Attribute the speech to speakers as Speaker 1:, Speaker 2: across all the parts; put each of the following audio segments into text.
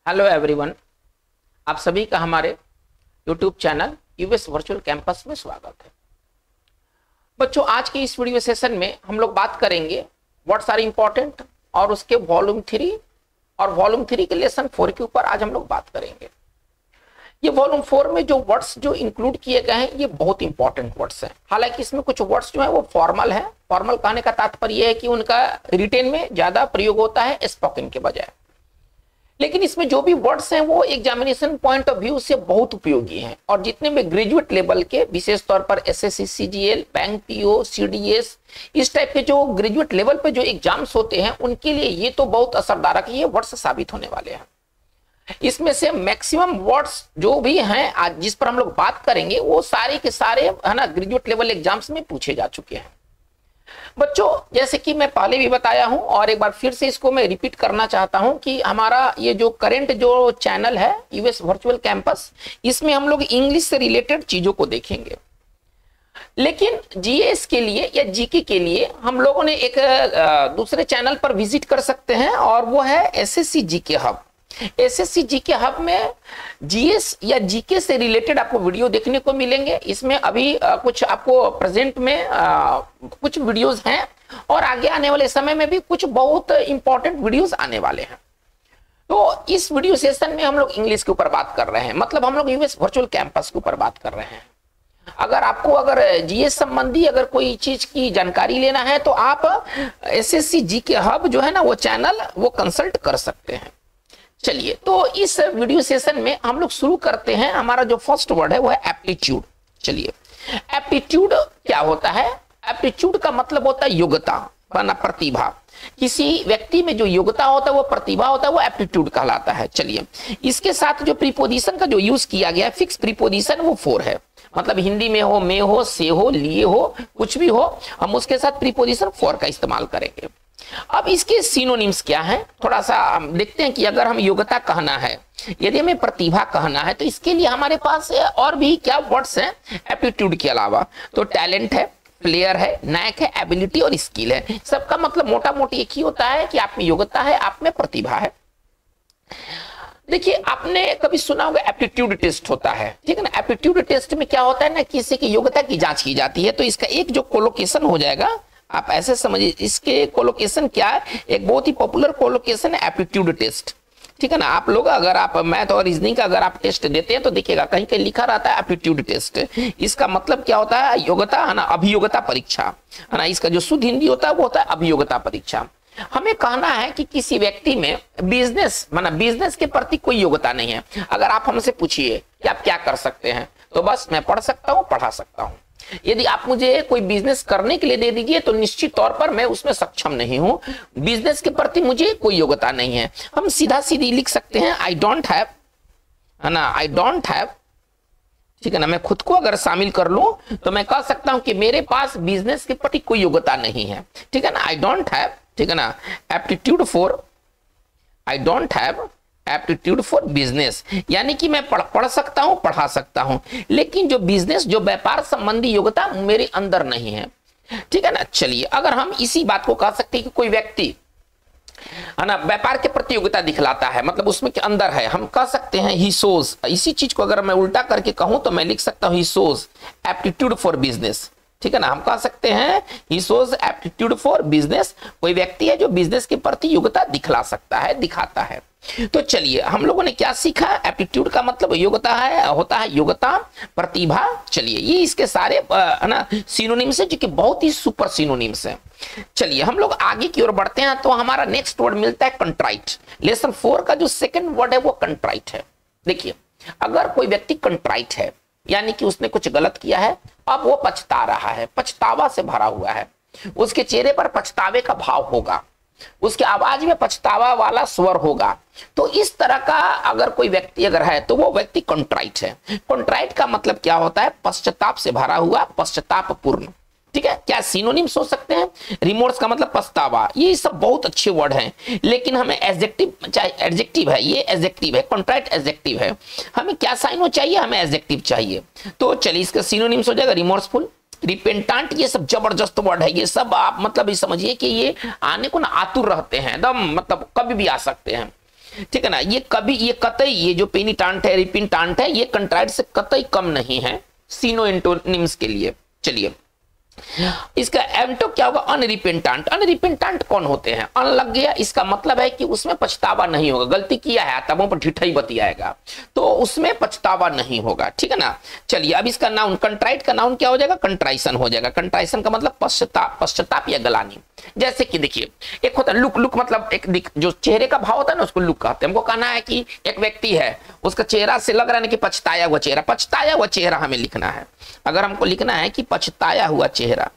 Speaker 1: Hello everyone, आप सभी का हमारे YouTube channel US virtual campus में स्वागत है। बच्चों, आज के इस वीडियो सेशन में हम लोग बात करेंगे व्हाट्स आर इम्पोर्टेंट और उसके वॉल्यूम 3 और वॉल्यूम 3 के लेसन 4 के ऊपर आज हम लोग बात करेंगे। ये वॉल्यूम 4 में जो वर्ड्स जो इंक्लूड किए गए हैं ये बहुत इंपॉर्टेंट वर्ड्स हैं। हालांकि इसमें कुछ वर्ड्स जो है वो फॉर्मल है। फॉर्मल कहने का तात्पर्य है कि उनका रिटेन में ज्यादा प्रयोग होता है स्पोकन के बजाय, लेकिन इसमें जो भी वर्ड्स हैं वो एग्जामिनेशन पॉइंट ऑफ व्यू से बहुत उपयोगी हैं। और जितने भी ग्रेजुएट लेवल के, विशेष तौर पर SSC, CGL, bank PO, CDS, इस टाइप के जो ग्रेजुएट लेवल पे जो एग्जाम्स होते हैं उनके लिए ये तो बहुत असरदारक ये वर्ड्स साबित होने वाले हैं। इसमें से मैक्सिमम वर्ड्स जो भी हैं आज जिस पर हम लोग बात करेंगे वो सारे के सारे है ना ग्रेजुएट लेवल एग्जाम्स में पूछे जा चुके हैं। बच्चों, जैसे कि मैं पहले भी बताया हूं और एक बार फिर से इसको मैं रिपीट करना चाहता हूं कि हमारा ये जो करंट जो चैनल है यूएस वर्चुअल कैंपस, इसमें हम लोग इंग्लिश से रिलेटेड चीजों को देखेंगे। लेकिन जीएस के लिए या जीके के लिए हम लोगों ने एक दूसरे चैनल पर विजिट कर सकते हैं और वो है SSC GK hub. SSC GK hub में जीएस या जीके से रिलेटेड आपको वीडियो देखने को मिलेंगे। इसमें अभी कुछ आपको प्रेजेंट में कुछ वीडियोस हैं और आगे आने वाले समय में भी कुछ बहुत इंपॉर्टेंट वीडियोस आने वाले हैं। तो इस वीडियो सेशन में हम लोग इंग्लिश के ऊपर बात कर रहे हैं, मतलब हम लोग यूएस वर्चुअल कैंपस के ऊपर बात कर रहे हैं। अगर जीएस संबंधी अगर कोई चीज की जानकारी लेना है तो आप एसएससी जीके हब जो है ना वो चैनल वो कंसल्ट कर सकते हैं। चलिए, तो इस वीडियो सेशन में हम लोग शुरू करते हैं। हमारा जो फर्स्ट वर्ड है वो है एप्टीट्यूड। चलिए, एप्टीट्यूड क्या होता है? एप्टीट्यूड का मतलब होता है योग्यता, प्रतिभा। किसी व्यक्ति में जो योग्यता होता है वो प्रतिभा होता है, वो एप्टीट्यूड कहलाता है। चलिए, इसके साथ जो प्रीपोजिशन का जो यूज किया गया है, फिक्स प्रीपोजिशन, वो 4 है। मतलब हिंदी में हो, में हो, से हो, लिए हो, कुछ भी हो, हम उसके साथ प्रीपोजिशन 4 का इस्तेमाल करेंगे। अब इसके सिनोनिम्स क्या हैं, थोड़ा सा देखते हैं कि अगर हम योग्यता कहना है, यदि हमें प्रतिभा कहना है, तो इसके लिए हमारे पास और भी क्या वर्ड्स हैं एप्टीट्यूड के अलावा। तो टैलेंट है, प्लेयर है, नायक है, एबिलिटी और स्किल है। सबका मतलब मोटा मोटी एक ही होता है कि आप में योग्यता है, आप में प्रतिभा है। देखिए, आपने कभी सुना होगा एप्टीट्यूड टेस्ट होता है, ठीक है ना। एप्टीट्यूड टेस्ट में क्या होता है ना, किसी की योग्यता की जांच की जाती है। तो इसका एक जो कोलोकेशन हो जाएगा, आप ऐसे समझिए, इसके कोलोकेशन क्या है, एक बहुत ही पॉपुलर कोलोकेशन है एप्टीट्यूड टेस्ट, ठीक है ना। आप लोग अगर आप मैथ और रीजनिंग का अगर आप टेस्ट देते हैं तो देखिएगा कहीं कहीं लिखा रहता है एप्टीट्यूड टेस्ट। इसका मतलब क्या होता है? योग्यता है ना, अभियोग्यता परीक्षा है ना। इसका जो शुद्ध हिंदी होता है वो होता है अभियोग्यता परीक्षा। हमें कहना है कि किसी व्यक्ति में बिजनेस के प्रति कोई योग्यता नहीं है। अगर आप हमसे पूछिए कि आप क्या कर सकते हैं, तो बस मैं पढ़ सकता हूँ, पढ़ा सकता हूँ। यदि आप मुझे कोई बिजनेस करने के लिए दे दीजिए तो निश्चित तौर पर मैं उसमें सक्षम नहीं हूं। बिजनेस के प्रति मुझे कोई योग्यता नहीं है। हम सीधा सीधी लिख सकते हैं आई डोंट हैव, है ना, आई डोंट हैव, ठीक है ना। मैं खुद को अगर शामिल कर लूं तो मैं कह सकता हूं कि मेरे पास बिजनेस के प्रति कोई योग्यता नहीं है, ठीक है ना। आई डोंट हैव, ठीक है ना, aptitude for, I don't have aptitude for business, यानी कि मैं पढ़ सकता हूं, पढ़ा सकता हूं, लेकिन जो बिजनेस, जो व्यापार संबंधी योग्यता मेरे अंदर नहीं है, ठीक है ना। चलिए, अगर हम इसी बात को कह सकते हैं कि कोई व्यक्ति है ना व्यापार के प्रति योग्यता दिखलाता है, मतलब उसमें के अंदर है, हम कह सकते हैं ही शोज। इसी चीज को अगर मैं उल्टा करके कहूं तो मैं लिख सकता हूं ही शोज एप्टीट्यूड फॉर बिजनेस, ठीक है ना। हम कह सकते हैं ही शोज एप्टीट्यूड फॉर बिजनेस, कोई व्यक्ति है जो बिजनेस के प्रति योग्यता दिखला सकता है, दिखाता है। तो चलिए, हम लोगों ने क्या सीखा? एप्टीट्यूड का मतलब योग्यता है, होता है योग्यता, प्रतिभा। चलिए, ये इसके सारे है ना सिनोनिम्स है जो कि बहुत ही सुपर सिनोनिम्स है। चलिए, हम लोग आगे की ओर बढ़ते हैं तो हमारा नेक्स्ट वर्ड मिलता है कंट्राइट। लेसन 4 का जो सेकंड वर्ड है वो कंट्राइट है। देखिए, अगर कोई व्यक्ति कंट्राइट है यानी कि उसने कुछ गलत किया है, अब वो पछता रहा है, पछतावा से भरा हुआ है, उसके चेहरे पर पछतावे का भाव होगा, उसके आवाज में पछतावा वाला स्वर होगा। तो इस तरह का अगर कोई व्यक्ति अगर है तो वो व्यक्ति कंट्राइट है। कंट्राइट का मतलब क्या होता है? पश्चाताप से भरा हुआ, पश्चातापपूर्ण, ठीक है। क्या सिनोनिम्स हो सकते हैं? रिमोर्स का मतलब पछतावा, ये सब बहुत अच्छे वर्ड हैं, लेकिन हमें एडजेक्टिव, चाहे एडजेक्टिव है, ये एडजेक्टिव है, कंट्राइट एडजेक्टिव है, हमें क्या साइनो चाहिए? हमें एडजेक्टिव चाहिए। तो चलिए, इसका सिनोनिम्स हो जाएगा रिमोर्सफुल, रिपेंटेंट। ये सब जबरदस्त वर्ड है, ये सब आप मतलब समझिए कि ये आने को ना आतुर रहते हैं एकदम, मतलब कभी भी आ सकते हैं। ठीक है ना। ये कभी, ये कतई, ये जो पेनिटांट है, रिपिनटांट है, ये कंट्राइट से कतई कम नहीं है सीनो एंटोनिम्स के लिए। चलिए इसका एंटो क्या होगा, अनरिपेंटेंट। अनरिपेंटेंट कौन होते हैं, अन लग गया, इसका मतलब है कि उसमें पछतावा नहीं होगा, गलती किया है तबों पर ढिठाई बतियाएगा, तो उसमें पछतावा नहीं होगा, ठीक है ना। चलिए अब इसका नाउन, कंट्राइट का नाउन क्या हो जाएगा, कंट्राइशन हो जाएगा। कंट्राइशन का मतलब पश्चाताप, पश्चाताप या गलानी। जैसे कि देखिए एक होता है लुक, लुक मतलब एक जो चेहरे का भाव होता है ना उसको लुक कहते हैं। हमको कहना है कि एक व्यक्ति है, उसका चेहरा से लग रहा है कि पछताया हुआ चेहरा, पछताया हुआ चेहरा हमें लिखना है। अगर हमको लिखना है कि पछताया हुआ चेहरा,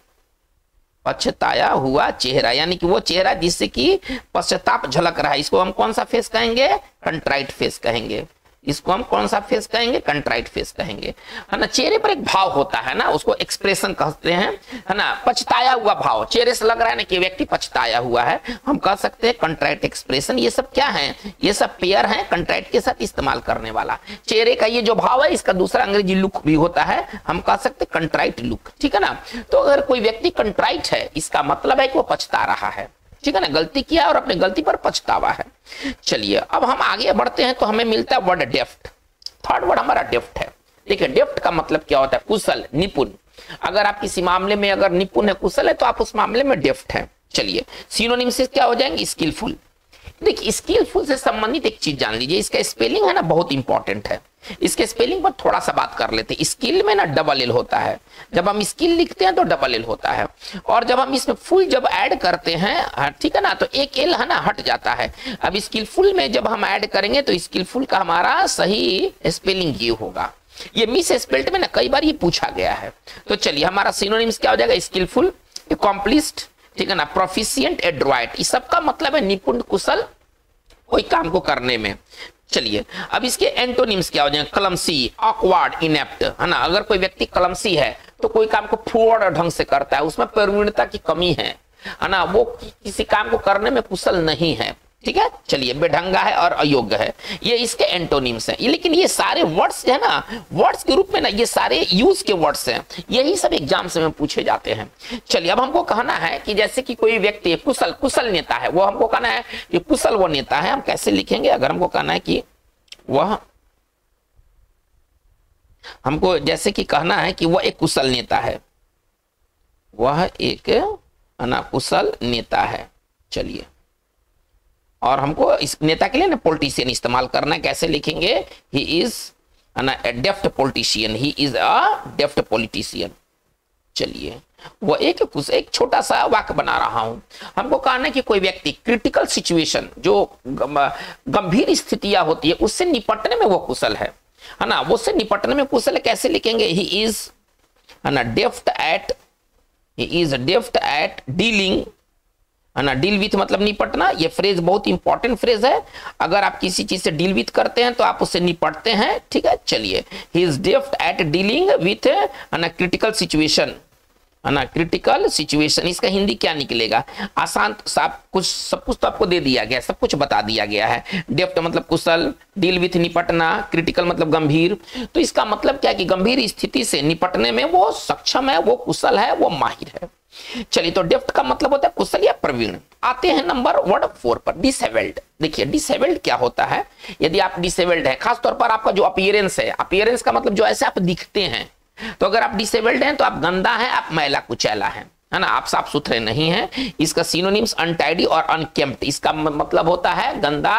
Speaker 1: पछताया हुआ चेहरा यानी कि वो चेहरा जिससे कि पश्चाताप झलक रहा है, इसको हम कौन सा फेस कहेंगे, कंट्राइट फेस कहेंगे। इसको हम कौन सा फेस कहेंगे, कंट्राइट फेस कहेंगे, है ना। चेहरे पर एक भाव होता है ना, उसको एक्सप्रेशन कहते हैं, है ना। पछताया हुआ भाव, चेहरे से लग रहा है ना कि व्यक्ति पछताया हुआ है, हम कह सकते हैं कंट्राइट एक्सप्रेशन। ये सब क्या है, ये सब पेयर है कंट्राइट के साथ इस्तेमाल करने वाला। चेहरे का ये जो भाव है, इसका दूसरा अंग्रेजी लुक भी होता है, हम कह सकते हैं कंट्राइट लुक, ठीक है ना। तो अगर कोई व्यक्ति कंट्राइट है, इसका मतलब है कि वो पछता रहा है, ठीक है ना, गलती किया और अपने गलती पर पछतावा है। चलिए अब हम आगे बढ़ते हैं तो हमें मिलता है वर्ड डेफ्ट। थर्ड वर्ड हमारा डेफ्ट है। देखिए डेफ्ट का मतलब क्या होता है, कुशल, निपुण। अगर आप किसी मामले में अगर निपुण है, कुशल है, तो आप उस मामले में डेफ्ट है। चलिए सिनोनिम से क्या हो जाएंगे, स्किलफुल। देखिए स्किलफुल से संबंधित एक चीज जान लीजिए, इसका स्पेलिंग है ना बहुत इंपॉर्टेंट है। इसके स्पेलिंग पर थोड़ा सा बात कर लेते हैं। स्किल में ना डबल एल होता है, जब हम स्किल लिखते हैं तो डबल एल होता है, और जब हम इसमें फुल जब ऐड करते हैं, ठीक है ना, तो एक एल है ना हट जाता है। अब स्किलफुल में जब हम ऐड करेंगे तो स्किलफुल का हमारा सही स्पेलिंग ये होगा। ये मिस स्पेल्ट में ना कई बार ये पूछा गया है। तो चलिए हमारा सिनोनिम्स क्या हो जाएगा, स्किलफुल, अकॉम्प्लिश्ड, ठीक है ना, प्रोफिशिएंट, एडवाइट। इस सब का मतलब है निपुण, कुशल, कोई काम को करने में। चलिए अब इसके एंटोनिम्स क्या हो जाएंगे, क्लमसी, ऑकवर्ड, इनेप्ट, है ना। अगर कोई व्यक्ति क्लमसी है तो कोई काम को फॉरवर्ड ढंग से करता है, उसमें प्रवीणता की कमी है ना, वो किसी काम को करने में कुशल नहीं है, ठीक है। चलिए बेढंगा है और अयोग्य है, ये इसके एंटोनिम्स हैं। लेकिन ये सारे वर्ड्स है ना, वर्ड्स के रूप में ना, ये सारे यूज के वर्ड्स हैं, यही सब एग्जाम में पूछे जाते हैं। चलिए अब हमको कहना है कि जैसे कि कोई व्यक्ति कुशल, कुशल नेता है, वो हमको कहना है कि कुशल वो नेता है, हम कैसे लिखेंगे। अगर हमको कहना है कि वह, हमको जैसे कि कहना है कि वह एक कुशल नेता है, वह एक ना कुशल नेता है। चलिए और हमको इस नेता के लिए ना पॉलिटिशियन इस्तेमाल करना है, कैसे लिखेंगे, he is a deft politician, he is a deft politician. चलिए वो एक छोटा सा वाक्य बना रहा हूं। हमको कहना है कि कोई व्यक्ति क्रिटिकल सिचुएशन, जो गंभीर स्थितियां होती है, उससे निपटने में वो कुशल है ना, वो उससे निपटने में कुशल है। कैसे लिखेंगे, ही इज ना deft at, he is deft at dealing, है ना, डील विथ मतलब निपटना। ये फ्रेज बहुत इंपॉर्टेंट फ्रेज है, अगर आप किसी चीज से डील विथ करते हैं तो आप उससे निपटते हैं, ठीक है। चलिए he is deft at dealing with critical situation, है ना, क्रिटिकल सिचुएशन। इसका हिंदी क्या निकलेगा, आसान, सब कुछ तो आपको दे दिया गया, सब कुछ बता दिया गया है। डेफ्ट मतलब कुशल, डील विथ निपटना, क्रिटिकल मतलब गंभीर। तो इसका मतलब क्या है कि गंभीर स्थिति से निपटने में वो सक्षम है, वो कुशल है, वो माहिर है। चलिए तो डेफ्ट का मतलब होता है कुशल या प्रवीण। आते हैं नंबर वर्ड 4 पर, डिसेबल्ड। देखिए डिसेबल्ड क्या होता है, यदि आप डिसेबल्ड है, खासतौर पर आपका जो अपीयरेंस है, अपीयरेंस का मतलब जो ऐसे आप दिखते हैं, तो अगर आप डिसेबल्ड हैं तो आप गंदा है, आप मैला कुचैला है ना, आप साफ सुथरे नहीं हैं। इसका सिनोनिम्स अनटाइडी और अनकेम्प्ट। इसका मतलब होता है गंदा,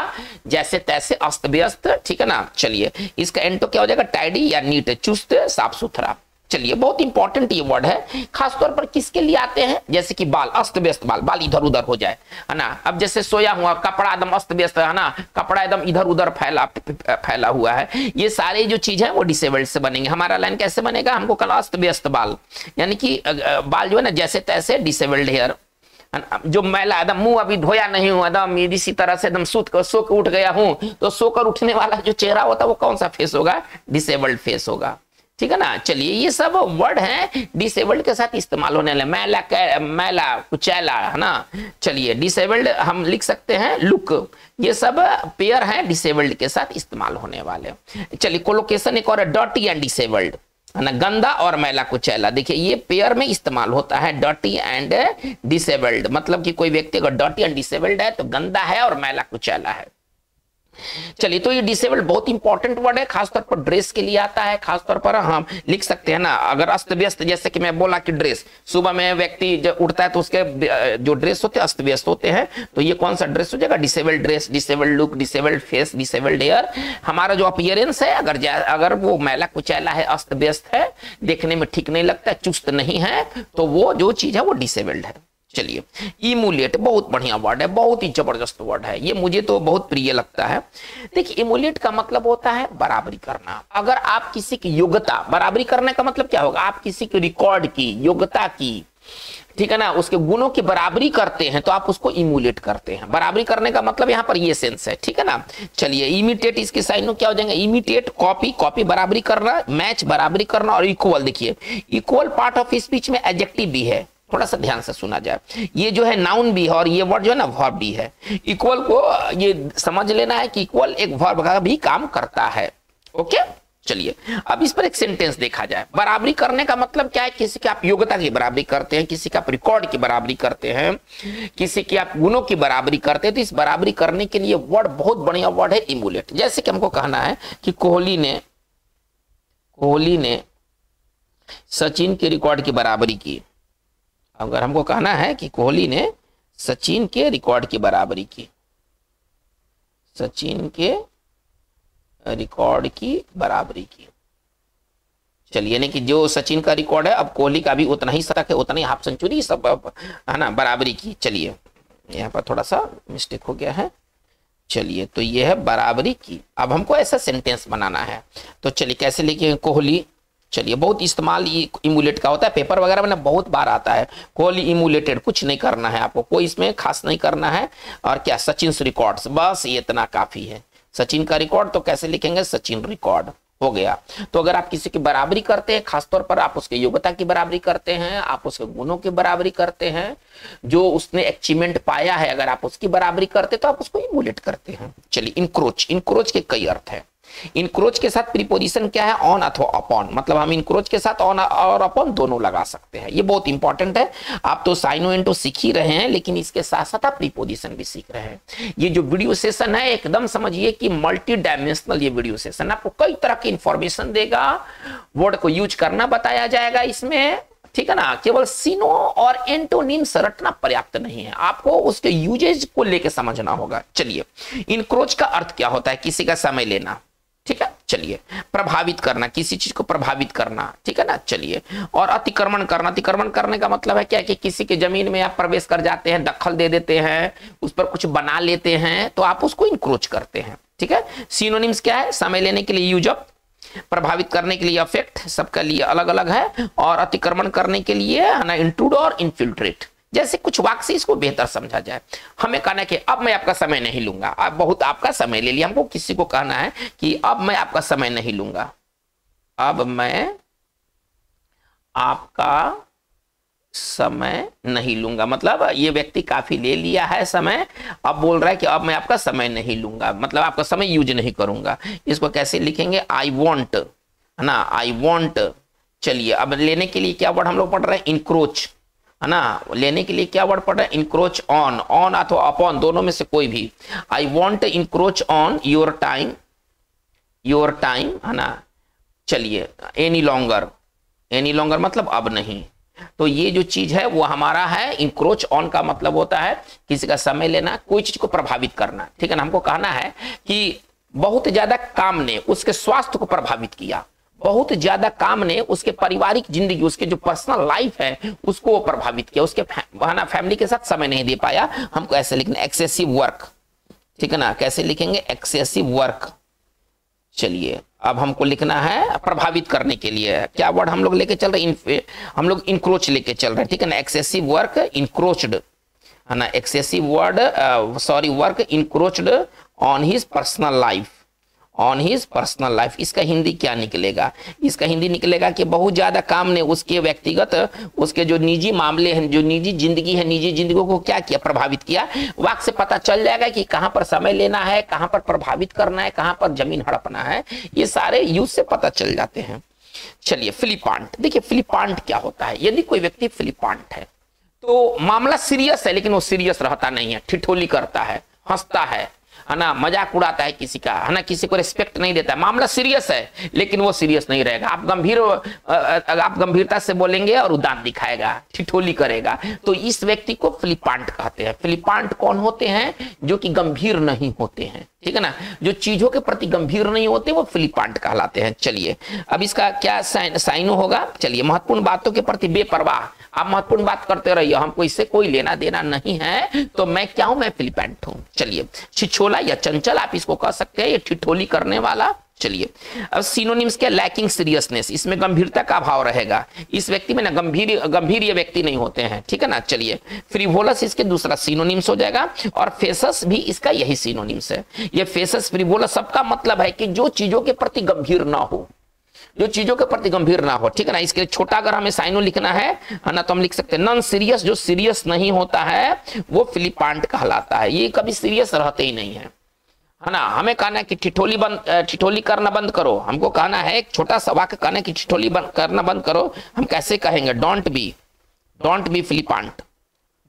Speaker 1: जैसे तैसे, अस्त व्यस्त, ठीक है ना। चलिए इसका एंटो क्या हो जाएगा, टाइडी या नीट, चुस्त, साफ सुथरा। चलिए बहुत इंपॉर्टेंट ये वर्ड है, खासतौर पर किसके लिए आते हैं, जैसे कि बाल, अस्त व्यस्त बाल, बाल इधर उधर हो जाए, है ना। अब जैसे सोया हुआ, कपड़ा एकदम अस्त व्यस्त है ना, कपड़ा एकदम इधर उधर फैला हुआ है, ये सारे जो चीज है वो डिसेबल्ड से बनेंगे। हमारा लाइन कैसे बनेगा, हमको कल अस्त व्यस्त बाल, यानी कि बाल जो है ना जैसे तैसे, डिसेबल्ड हेयर, जो मैला एकदम, मुंह अभी धोया नहीं हूं, एकदम इसी तरह से एकदम सो के उठ गया हूं, तो सोकर उठने वाला जो चेहरा होता है वो कौन सा फेस होगा, डिसेबल्ड फेस होगा, ठीक है ना। चलिए ये सब वर्ड हैं डिसेबल्ड के साथ इस्तेमाल होने वाले, मैला कुचैला, है ना। चलिए डिसेबल्ड हम लिख सकते हैं लुक, ये सब पेयर हैं डिसेबल्ड के साथ इस्तेमाल होने वाले। चलिए कोलोकेशन एक और है, डर्टी एंड डिसेबल्ड, है ना, गंदा और मैला कुचैला। देखिए ये पेयर में इस्तेमाल होता है, डर्टी एंड डिसेबल्ड, मतलब कि कोई व्यक्ति अगर डर्टी एंड डिसेबल्ड है तो गंदा है और मैला कुचैला है। चलिए, तो ये डिसेबल्ड बहुत इंपॉर्टेंट वर्ड है, खासतौर पर ड्रेस के लिए आता है। खासतौर पर हम लिख सकते हैं ना, अगर अस्त व्यस्त, जैसे कि मैं बोला कि ड्रेस, सुबह में व्यक्ति जब उठता है तो उसके जो ड्रेस होते हैं अस्त व्यस्त होते हैं, तो ये कौन सा ड्रेस हो जाएगा? Disabled dress, disabled look, disabled face, disabled hair. हमारा जो अपीयरेंस है, अगर वो मैला कुचैला है, अस्त व्यस्त है, देखने में ठीक नहीं लगता, चुस्त नहीं है, तो वो जो चीज है वो डिसेबल्ड है। चलिए, इमुलेट बहुत बढ़िया वर्ड है, बहुत ही जबरदस्त वर्ड है, ये मुझे तो बहुत प्रिय लगता है। देखिए, इमुलेट का मतलब होता है बराबरी करना। अगर आप किसी की योग्यता, बराबरी करने का मतलब क्या होगा? आप किसी के रिकॉर्ड की, योग्यता की, ठीक है ना, उसके गुणों की बराबरी करते हैं तो आप उसको इमुलेट करते हैं। बराबरी करने का मतलब यहाँ पर ये सेंस है, ठीक है ना। चलिए, इमिटेट, इसके साइनों क्या हो जाएंगे? इमिटेट कॉपी, कॉपी बराबरी करना, मैच बराबरी करना, और इक्वल। देखिए, इक्वल पार्ट ऑफ स्पीच में एडजेक्टिव भी है, थोड़ा सा ध्यान से सुना जाए। ये जो है नाउन भी है और ये वर्ड जो है ना वर्ब भी है। इक्वल को ये समझ लेना है कि इक्वल एक वर्ब का भी काम करता है। ओके, चलिए अब इस पर एक सेंटेंस देखा जाए। बराबरी करने का मतलब क्या है? किसी की आप योग्यता की बराबरी करते हैं, किसी का आप रिकॉर्ड की बराबरी करते हैं, किसी की आप गुणों की बराबरी करते हैं, तो इस बराबरी करने के लिए वर्ड बहुत बढ़िया वर्ड है इमुलेट। जैसे कि हमको कहना है कि कोहली ने सचिन के रिकॉर्ड की बराबरी की। अगर हमको कहना है कि कोहली ने सचिन के रिकॉर्ड की बराबरी की, सचिन के रिकॉर्ड की बराबरी की, चलिए, यानी कि जो सचिन का रिकॉर्ड है, अब कोहली का भी उतना ही शतक है, उतना ही हाफ सेंचुरी, सब है ना, बराबरी की। चलिए, यहाँ पर थोड़ा सा मिस्टेक हो गया है। चलिए, तो ये है बराबरी की। अब हमको ऐसा सेंटेंस बनाना है, तो चलिए कैसे लिखेंगे? कोहली, चलिए, बहुत इस्तेमाल इमुलेट का होता है, पेपर वगैरह में बहुत बार आता है। कोहली इमुलेटेड, कुछ नहीं करना है आपको, कोई इसमें खास नहीं करना है। और क्या? सचिन रिकॉर्ड्स, बस ये इतना काफी है। सचिन का रिकॉर्ड, तो कैसे लिखेंगे? सचिन रिकॉर्ड, हो गया। तो अगर आप किसी की बराबरी करते हैं, खासतौर पर आप उसके योग्यता की बराबरी करते हैं, आप उसके गुणों की बराबरी करते हैं, जो उसने अचीवमेंट पाया है, अगर आप उसकी बराबरी करते हैं तो आप उसको इमुलेट करते हैं। चलिए, इनक्रोच, इनक्रोच के कई अर्थ है। इनक्रोच के साथ प्रीपोजिशन क्या है? ऑन अथवा अपॉन, मतलब हम इनक्रोच के साथ ऑन और अपॉन दोनों लगा सकते हैं। ये बहुत इंपॉर्टेंट है। आप तो साइनो एंटो सीख ही रहे हैं, लेकिन इसके साथ साथ आप प्रीपोजिशन भी सीख रहे हैं। ये जो वीडियो सेशन है, एकदम समझिए कि मल्टी डायमेंशनल ये वीडियो सेशन, आपको कई तरह की इंफॉर्मेशन देगा, वर्ड को यूज करना बताया जाएगा इसमें, ठीक है ना। केवल सिनो और एंटोनिम्स रटना पर्याप्त नहीं है, आपको उसके यूजेज को लेकर समझना होगा। चलिए, इनक्रोच का अर्थ क्या होता है? किसी का समय लेना, ठीक है। चलिए, प्रभावित करना, किसी चीज को प्रभावित करना, ठीक है ना। चलिए, और अतिक्रमण करना, अतिक्रमण करने का मतलब है क्या? कि किसी के जमीन में आप प्रवेश कर जाते हैं, दखल दे देते हैं, उस पर कुछ बना लेते हैं, तो आप उसको इनक्रोच करते हैं, ठीक है। सिनोनिम्स क्या है? समय लेने के लिए यूज अप, प्रभावित करने के लिए अफेक्ट, सबका लिए अलग अलग है, और अतिक्रमण करने के लिए है ना इंट्रूड और इन्फिल्ट्रेट। जैसे कुछ वाक्य से इसको बेहतर समझा जाए, हमें कहना है कि अब मैं आपका समय नहीं लूंगा, अब बहुत आपका समय ले लिया। हमको किसी को कहना है कि अब मैं आपका समय नहीं लूंगा, अब मैं आपका समय नहीं लूंगा, मतलब ये व्यक्ति काफी ले लिया है समय, अब बोल रहा है कि अब मैं आपका समय नहीं लूंगा, मतलब आपका समय यूज नहीं करूंगा। इसको कैसे लिखेंगे? आई वॉन्ट, है ना, आई वॉन्ट। चलिए, अब लेने के लिए क्या वर्ड हम लोग पढ़ रहे हैं? इनक्रोच, है ना। लेने के लिए क्या वर्ड पढ़ रहे हैं? इनक्रोच ऑन, ऑन अथवा अपॉन, दोनों में से कोई भी। I want encroach on your time, your time, है ना। चलिए, एनी लॉन्गर, एनी लॉन्गर मतलब अब नहीं। तो ये जो चीज है वो हमारा है। इंक्रोच ऑन का मतलब होता है किसी का समय लेना, कोई चीज को प्रभावित करना, ठीक है ना। हमको कहना है कि बहुत ज्यादा काम ने उसके स्वास्थ्य को प्रभावित किया, बहुत ज्यादा काम ने उसके पारिवारिक जिंदगी, उसके जो पर्सनल लाइफ है उसको प्रभावित किया, उसके फैमिली के साथ समय नहीं दे पाया। हमको ऐसे लिखना, एक्सेसिव वर्क, ठीक है ना। कैसे लिखेंगे? Excessive work. चलिए, अब हमको लिखना है प्रभावित करने के लिए, क्या वर्ड हम लोग लेके चल रहे हैं? हम लोग इनक्रोच लेके चल रहे हैं, ठीक है ना। एक्सेसिव वर्क इनक्रोच्ड, है ना। Excessive work encroached on his personal life, on his personal life. इसका हिंदी क्या निकलेगा? इसका हिंदी निकलेगा कि बहुत ज्यादा काम ने उसके व्यक्तिगत, उसके जो निजी मामले हैं, जो निजी जिंदगी है, निजी जिंदगी को क्या किया? प्रभावित किया। वाक्य से पता चल जाएगा कि कहां पर समय लेना है, कहां पर प्रभावित करना है, कहां पर जमीन हड़पना है, ये सारे यूज से पता चल जाते हैं। चलिए, फिलिपांट। देखिए, फिलिपांट क्या होता है? यदि कोई व्यक्ति फिलिपांट है तो मामला सीरियस है, लेकिन वो सीरियस रहता नहीं है, ठिठोली करता है, हंसता है है ना, मजाक उड़ाता है किसी का, है ना, किसी को रिस्पेक्ट नहीं देता है, मामला सीरियस है लेकिन वो सीरियस नहीं रहेगा, आप गंभीरता से बोलेंगे और उदान दिखाएगा, ठिठोली करेगा, तो इस व्यक्ति को फिलिपांट कहते हैं। फिलिपांट कौन होते हैं? जो कि गंभीर नहीं होते हैं, ठीक है ना, जो चीजों के प्रति गंभीर नहीं होते वो फिलिपांट कहलाते हैं। चलिए अब इसका क्या साइन होगा? चलिए, महत्वपूर्ण बातों के प्रति बेपरवाह, आप महत्वपूर्ण बात करते रहिए, हमको इससे कोई लेना देना नहीं है, तो मैं क्या हूं? मैं फिलिपांट हूं। चलिए, छिछोला या चंचल आप इसको कह सकते हैं, ये ठिठोली करने वाला। चलिए, अब सिनोनिम्स क्या? लैकिंग सीरियसनेस, इसमें गंभीरता का अभाव रहेगा, इस व्यक्ति में ना गंभीर ये व्यक्ति नहीं होते हैं, ठीक है ना। चलिए, फ्रिवोलस इसके दूसरा सिनोनिम्स हो जाएगा, और फेसस भी इसका यही सिनोनिम्स है। ये फेसस फ्रिवोलस सबका मतलब है कि जो चीजों के प्रति गंभीर ना हो, जो चीजों के प्रति गंभीर ना हो, ठीक है ना। इसके लिए छोटा अगर हमें साइनो लिखना है ना, तो हम लिख सकते हैं नॉन सीरियस, जो सीरियस नहीं होता है वो फिलिपांट कहलाता है, ये कभी सीरियस रहते ही नहीं है ना। हमें कहना है कि ठिठोली करना बंद करो, हमको कहना है एक छोटा सा वाक्य कहना है कि ठिठोली करना बंद करो, हम कैसे कहेंगे? डोंट बी फिलिपांट,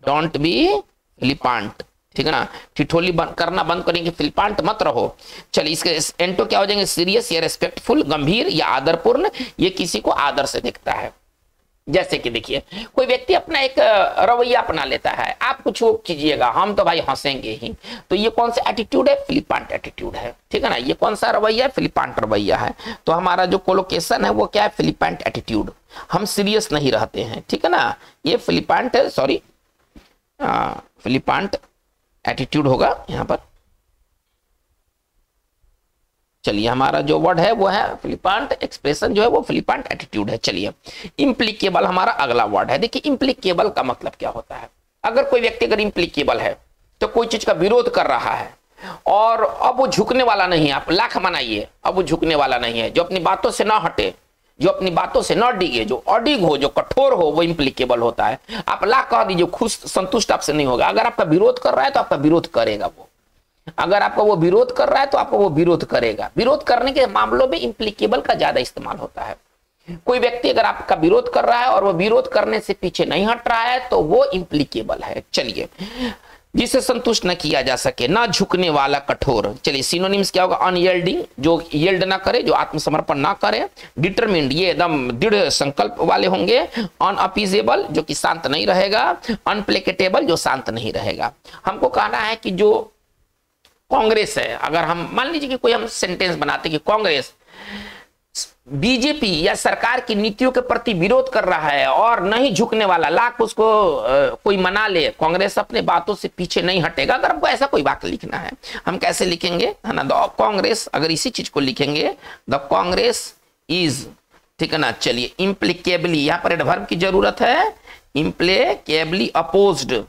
Speaker 1: डोंट बी फिलिपांट, ठीक है ना। ठिठोली करना बंद करेंगे, फिलिपांट मत रहो। चलिए, इसके एंटो क्या हो जाएंगे? सीरियस या रेस्पेक्टफुल, गंभीर या आदरपूर्ण, ये किसी को आदर से देखता है। जैसे कि देखिए, कोई व्यक्ति अपना एक रवैया अपना लेता है, आप कुछ वो कीजिएगा, हम तो भाई हंसेंगे ही, तो ये कौन सा एटीट्यूड है? फिलिपांट एटीट्यूड है, ठीक है ना। ये कौन सा रवैया है? फिलिपांट रवैया है। तो हमारा जो कोलोकेशन है वो क्या है? फिलिपांट एटीट्यूड, हम सीरियस नहीं रहते हैं, ठीक है ना। ये फिलिपांट फिलिपांट एटीट्यूड होगा यहाँ पर। चलिए, हमारा जो वर्ड है वो है फिलिपांट, एक्सप्रेशन जो है वो फिलिपांट एटीट्यूड है। चलिए, इम्प्लीकेबल हमारा अगला वर्ड है। देखिए, इम्प्लीकेबल का मतलब क्या होता है? अगर कोई व्यक्ति अगर इम्प्लीकेबल है तो कोई चीज का विरोध कर रहा है और अब वो झुकने वाला नहीं है, आप लाख मनाइए, अब वो झुकने वाला नहीं है, जो अपनी बातों से ना हटे, जो अपनी बातों से न डिगे, जो अडिग हो, जो कठोर हो, वो इम्प्लीकेबल होता है। आप लाख कह दीजिए, खुश संतुष्ट आपसे नहीं होगा। अगर आपका विरोध कर रहा है तो आपका विरोध करेगा वो, अगर आपका वो विरोध कर रहा है तो आपको वो विरोध करेगा। विरोध करने के मामलों में इम्प्लीकेबल का ज्यादा इस्तेमाल होता है। कोई व्यक्ति अगर आपका विरोध कर रहा है और वो विरोध करने से पीछे नहीं हट रहा है तो वो इम्प्लीकेबल है। चलिए, जिसे संतुष्ट न किया जा सके, ना झुकने वाला, कठोर। चलिए, सिनोनिम्स क्या होगा? अनयील्डिंग, जो यील्ड ना करे, जो आत्मसमर्पण ना करे। डिटरमिन्ड, ये एकदम दृढ़ संकल्प वाले होंगे। अनअपीजेबल, जो कि शांत नहीं रहेगा। अनप्लेकेटेबल, जो शांत नहीं रहेगा। हमको कहना है कि जो कांग्रेस है, अगर हम मान लीजिए कि कोई हम सेंटेंस बनाते कि कांग्रेस बीजेपी या सरकार की नीतियों के प्रति विरोध कर रहा है और नहीं झुकने वाला, लाख उसको कोई मना ले, कांग्रेस अपने बातों से पीछे नहीं हटेगा। अगर हमको ऐसा कोई वाक्य लिखना है, हम कैसे लिखेंगे? है ना, द कांग्रेस, अगर इसी चीज को लिखेंगे, द कांग्रेस इज, ठीक है ना। चलिए, इम्प्लीकेबली, यहां पर एडवर्ब की जरूरत है, इम्प्लीकेबली अपोज्ड,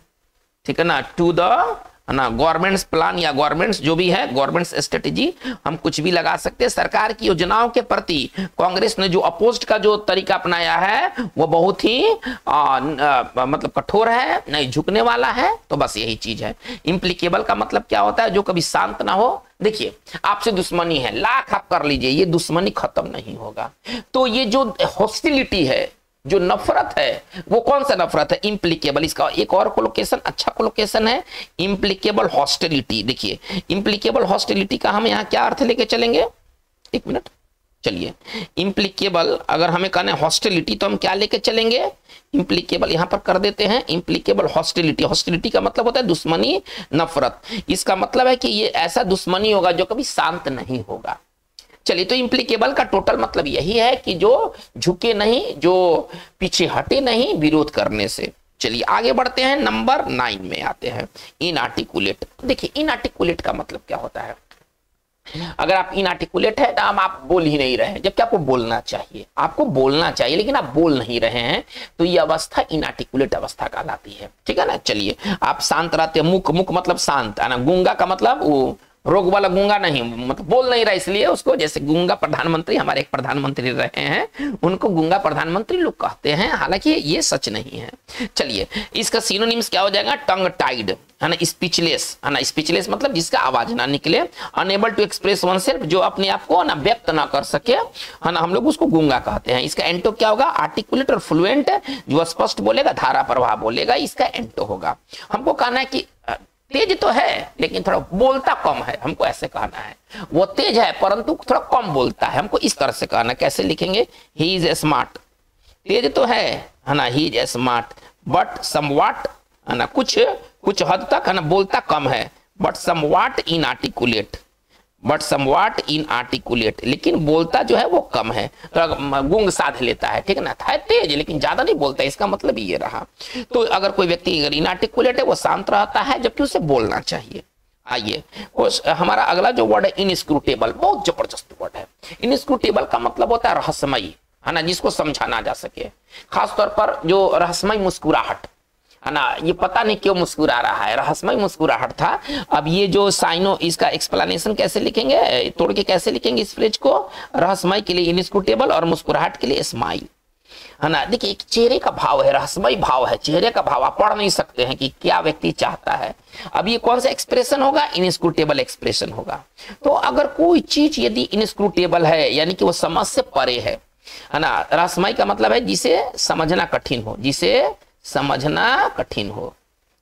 Speaker 1: ठीक है ना, टू द, है ना, गवर्नमेंट्स प्लान या गवर्नमेंट्स जो भी है, गवर्नमेंट्स स्ट्रेटेजी, हम कुछ भी लगा सकते हैं। सरकार की योजनाओं के प्रति कांग्रेस ने जो अपोज्ड का जो तरीका अपनाया है वो बहुत ही मतलब कठोर है, नहीं झुकने वाला है। तो बस यही चीज है। इम्प्लीकेबल का मतलब क्या होता है? जो कभी शांत ना हो। देखिए, आपसे दुश्मनी है, लाख आप कर लीजिए, ये दुश्मनी खत्म नहीं होगा। तो ये जो हॉस्टिलिटी है, जो नफरत है, वो कौन सा नफरत है? इम्प्लीकेबल। इसका एक और कोलोकेशन, अच्छा कोलोकेशन है, इम्प्लीकेबल हॉस्टिलिटी। देखिए, इम्प्लीकेबल हॉस्टिलिटी का हम यहाँ क्या अर्थ लेके चलेंगे? एक मिनट, चलिए। इम्प्लीकेबल, अगर हमें कहना है हॉस्टिलिटी, तो हम क्या लेके चलेंगे? इम्प्लीकेबल यहां पर कर देते हैं, इम्प्लीकेबल हॉस्टिलिटी। हॉस्टिलिटी का मतलब होता है दुश्मनी, नफरत। इसका मतलब है कि ये ऐसा दुश्मनी होगा जो कभी शांत नहीं होगा। चलिए, तो इम्प्लीकेबल का टोटल मतलब यही है कि जो झुके नहीं, जो पीछे हटे नहीं विरोध करने से। चलिए, आगे बढ़ते हैं, नंबर 9 में आते हैं, इनआर्टिकुलेट। देखिए, इनआर्टिकुलेट का मतलब क्या होता है? अगर आप इनआर्टिकुलेट है तो आप बोल ही नहीं रहे हैं, जबकि आपको बोलना चाहिए, आपको बोलना चाहिए, लेकिन आप बोल नहीं रहे हैं, तो ये अवस्था इनआर्टिकुलेट अवस्था कहलाती है, ठीक है ना। चलिए, आप शांत रहते हैं, मुक मतलब शांत है ना। गूंगा का मतलब वो रोग वाला गूंगा नहीं, मतलब बोल नहीं रहा, इसलिए उसको, जैसे गूंगा प्रधानमंत्री, हमारे एक प्रधानमंत्री रहे हैं, उनको गूंगा प्रधानमंत्री लोग कहते हैं, हालांकि ये सच नहीं है। चलिए, इसका सिनोनिम्स क्या हो जाएगा? टंग टाइड, है ना, स्पीचलेस, है ना। स्पीचलेस मतलब जिसका आवाज ना निकले। Unable to express oneself, जो अपने आप को ना व्यक्त ना कर सके, है ना, हम लोग उसको गूंगा कहते हैं। इसका एंटो क्या होगा? आर्टिकुलेट और फ्लुएंट, जो स्पष्ट बोलेगा, धारा प्रवाह बोलेगा, इसका एंटो होगा। हमको कहना है कि तेज तो है लेकिन थोड़ा बोलता कम है, हमको ऐसे कहना है। वो तेज है परंतु थोड़ा कम बोलता है, हमको इस तरह से कहना। कैसे लिखेंगे? ही इज स्मार्ट, तेज तो है ना, he is smart but somewhat, है ना, कुछ हद तक, है ना, बोलता कम है। But somewhat inarticulate, but somewhat inarticulate, लेकिन बोलता जो है वो कम है, थोड़ा गूंग साध लेता है, ठीक है ना। है तेज लेकिन ज्यादा नहीं बोलता, इसका मतलब ये रहा। तो अगर कोई व्यक्ति अगर इनआर्टिकुलेट है वो शांत रहता है, जबकि उसे बोलना चाहिए। आइए हमारा अगला जो वर्ड है इनस्क्रूटेबल, बहुत जबरदस्त वर्ड है। इनस्क्रूटेबल का मतलब होता है रहस्यमयी, है ना, जिसको समझा ना जा सके। खासतौर पर जो रहस्यमय मुस्कुराहट, है ना, ये पता नहीं क्यों मुस्कुरा रहा है, रहस्यमय मुस्कुराहट था। अब ये जो साइनो, इसका एक्सप्लेनेशन कैसे लिखेंगे, तोड़ के कैसे लिखेंगे इस फ्रेज को? रहस्यमय के लिए इनस्क्रूटेबल और मुस्कुराहट के लिए स्माइल, है ना। देखिए एक चेहरे का भाव है, रहस्यमय भाव है, चेहरे का भाव आप पढ़ नहीं सकते हैं कि क्या व्यक्ति चाहता है। अब ये कौन सा एक्सप्रेशन होगा? इनस्क्रूटेबल एक्सप्रेशन होगा। तो अगर कोई चीज यदि इनस्क्रूटेबल है यानी कि वो समझ से परे है ना। रहस्यमय का मतलब है जिसे समझना कठिन हो, जिसे समझना कठिन हो,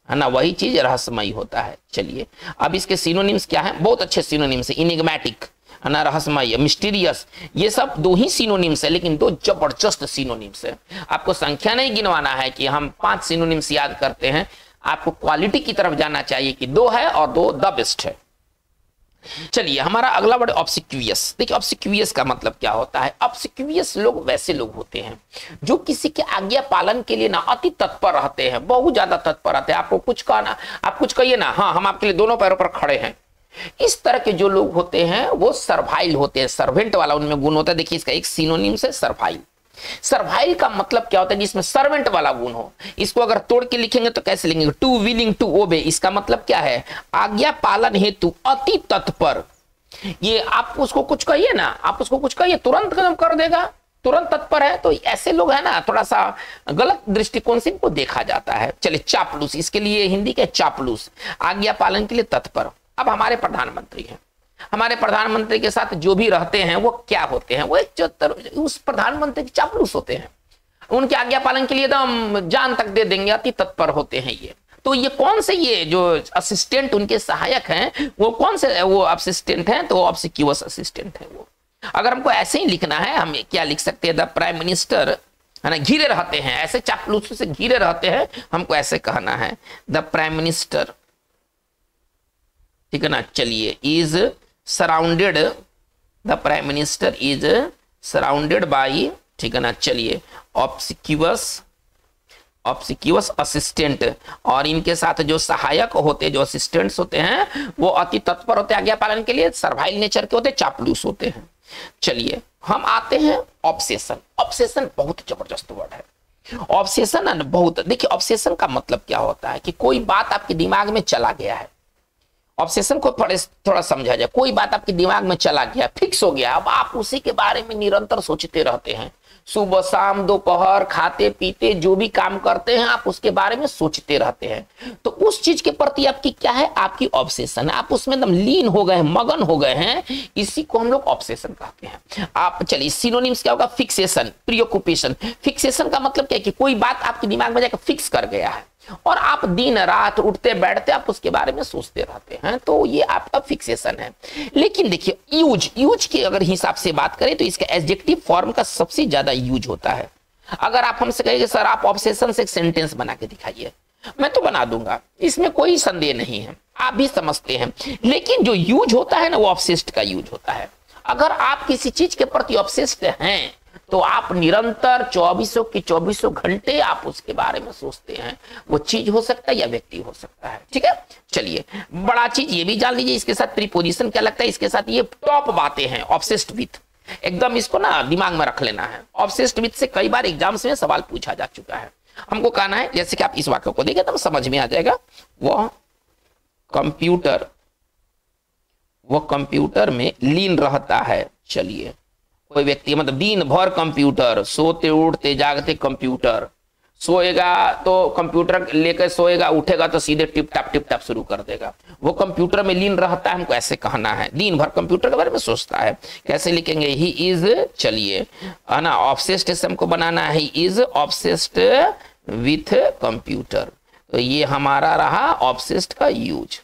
Speaker 1: है ना, वही चीज रहस्यमयी होता है। चलिए अब इसके सिनोनिम्स क्या हैं? बहुत अच्छे सिनोनिम्स है। इनिग्मेटिक, है ना, रहस्यमय, मिस्टीरियस, ये सब दो ही सिनोनिम्स है, लेकिन दो जबरदस्त सिनोनिम्स है। आपको संख्या नहीं गिनवाना है कि हम 5 सिनोनिम्स याद करते हैं, आपको क्वालिटी की तरफ जाना चाहिए कि 2 है और 2 द बेस्ट है। चलिए हमारा अगला वर्ड ऑब्सिक्वियस। देखिए ऑब्सिक्वियस का मतलब क्या होता है? ऑब्सिक्वियस लोग वैसे लोग होते हैं जो किसी के आज्ञा पालन के लिए ना अति तत्पर रहते हैं, बहुत ज्यादा तत्पर रहते हैं। आपको कुछ कहना, आप कुछ कहिए ना, हाँ हम आपके लिए दोनों पैरों पर खड़े हैं। इस तरह के जो लोग होते हैं वो सर्वाइल होते हैं, सर्वेंट वाला उनमें गुण होता है। देखिए इसका एक सिनोनिम्स है सर्वाइल। सर्वाइल का मतलब क्या होता है? जिसमें सर्वेंट वाला गुण हो। इसको अगर तोड़ के लिखेंगे तो कैसे लिखेंगे? टू विलिंग टू ओबे, इसका मतलब क्या है? आज्ञा पालन हेतु अति तत्पर। ये आप उसको कुछ कहिए ना, आप उसको कुछ कहिए तुरंत कदम कर देगा, तुरंत तत्पर है। तो ऐसे लोग है ना, थोड़ा सा गलत दृष्टिकोण से इनको देखा जाता है। चलिए चापलूस, इसके लिए हिंदी के चापलूस, आज्ञा पालन के लिए तत्पर। अब हमारे प्रधानमंत्री हैं, हमारे प्रधानमंत्री के साथ जो भी रहते हैं वो क्या होते हैं? वो एक उस प्रधानमंत्री के चापलूस होते हैं, उनके आज्ञा पालन के लिए एकदम जान तक दे देंगे, अति तत्पर होते हैं ये। तो ये कौन से, ये जो असिस्टेंट उनके सहायक हैं वो कौन से वो असिस्टेंट हैं? तो ऑब्सिक्यूअस असिस्टेंट है वो। अगर हमको ऐसे ही लिखना है, हम क्या लिख सकते हैं? द प्राइम मिनिस्टर, है ना, घिरे रहते हैं, ऐसे चापलूसों से घिरे रहते हैं, हमको ऐसे कहना है द प्राइम मिनिस्टर, ठीक है ना। चलिए is surrounded, the prime minister is surrounded by, ठीक है ना। चलिए ऑब्सिक्यूअस असिस्टेंट, और इनके साथ जो सहायक होते हैं, जो असिस्टेंट्स होते हैं वो अति तत्पर होते हैं आज्ञा पालन के लिए, सर्वाइल नेचर के होते हैं, चापलूस होते हैं। चलिए हम आते हैं ऑब्सेशन। ऑब्सेशन बहुत जबरदस्त वर्ड है। ऑब्सेशन है बहुत, देखिए ऑब्सेशन का मतलब क्या होता है कि कोई बात आपके दिमाग में चला गया है। ऑब्सेशन को थोड़ा समझा जाए, कोई बात आपके दिमाग में चला गया, फिक्स हो गया, अब आप उसी के बारे में निरंतर सोचते रहते हैं। सुबह शाम दोपहर खाते पीते जो भी काम करते हैं आप उसके बारे में सोचते रहते हैं। तो उस चीज के प्रति आपकी क्या है? आपकी ऑब्सेशन है, आप उसमें एकदम लीन हो गए, मगन हो गए हैं, इसी को हम लोग ऑब्सेशन कहते हैं। आप चलिए सिनोनिम्स क्या होगा? फिक्सेशन, प्रीऑक्यूपेशन। फिक्सेशन का मतलब क्या है कि कोई बात आपके दिमाग में जाकर फिक्स कर गया है और आप दिन रात उठते बैठते आप उसके बारे में सोचते रहते हैं, तो ये आपका फिक्सेशन है। लेकिन देखिए यूज के अगर हिसाब से बात करें तो इसका एडजेक्टिव फॉर्म का सबसे ज्यादा यूज होता है। अगर आप हमसे कहेंगे सर आप ऑब्सेशन से एक सेंटेंस बना के दिखाइए, मैं तो बना दूंगा, इसमें कोई संदेह नहीं है, आप भी समझते हैं। लेकिन जो यूज होता है ना वो ऑब्सेस्ड का यूज होता है। अगर आप किसी चीज के प्रति ऑब्सेस्ड हैं तो आप निरंतर 24 घंटे आप उसके बारे में सोचते हैं। वो चीज हो सकता है या व्यक्ति हो सकता है, ठीक है। चलिए बड़ा चीज ये भी जान लीजिए, इसके साथ प्रीपोजिशन क्या लगता है, इसके साथ ये टॉप बातें हैं। ऑब्सेस्ड विथ, एकदम इसको ना दिमाग में रख लेना है। ऑब्सेस्ड विथ से कई बार एग्जाम्स में सवाल पूछा जा चुका है। हमको कहना है, जैसे कि आप इस वाक्य को देखें तो समझ में आ जाएगा, वो कंप्यूटर में लीन रहता है। चलिए कोई व्यक्ति मतलब दिन भर कंप्यूटर, सोते उठते जागते कंप्यूटर, सोएगा तो कंप्यूटर लेकर सोएगा, उठेगा तो सीधे टिप टाप शुरू कर देगा। वो कंप्यूटर में लीन रहता है, हमको ऐसे कहना है, दिन भर कंप्यूटर के बारे में सोचता है। कैसे लिखेंगे? ही इज, चलिए है ना, ऑब्सेस्ड से हमको बनाना है, he is obsessed with computer. तो ये हमारा रहा ऑब्सेस्ड का यूज।